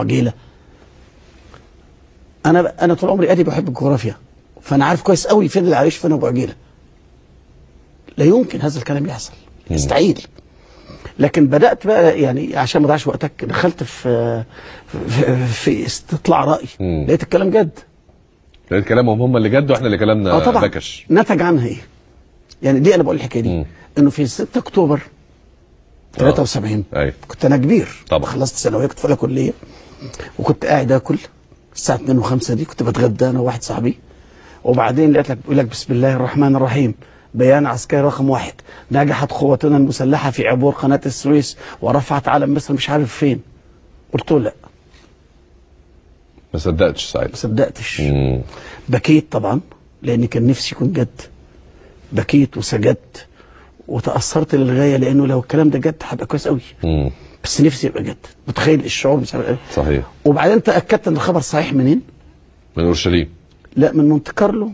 عجيله. انا طول عمري ادي بحب الجغرافيا، فانا عارف كويس قوي فين اللي عايش فين ابو عجيله. لا يمكن هذا الكلام يحصل، يستحيل. لكن بدات بقى يعني عشان ما اضيعش وقتك دخلت في استطلاع راي، لقيت الكلام جد. لقيت كلامهم هم اللي جد واحنا اللي كلامنا طبعا بكش. نتج عنها ايه؟ يعني ليه انا بقول الحكايه دي؟ انه في 6 اكتوبر 73 كنت انا كبير طبعا، خلصت ثانويه، كنت في اولى كليه، وكنت قاعد اكل الساعه 2 و5 دي، كنت بتغدى انا وواحد صاحبي، وبعدين لقيت لك بيقول لك بسم الله الرحمن الرحيم، بيان عسكري رقم 1: نجحت قواتنا المسلحه في عبور قناه السويس ورفعت علم مصر مش عارف فين. قلت له لا، ما صدقتش ساعتها، ما صدقتش. بكيت طبعا لان كان نفسي يكون جد، بكيت وسجدت وتاثرت للغايه، لانه لو الكلام ده جد هبقى كويس قوي. بس نفسي يبقى جد، متخيل الشعور مش عارف ايه. صحيح. وبعدين تاكدت ان الخبر صحيح منين؟ من اورشليم. لا، من مونت كارلو.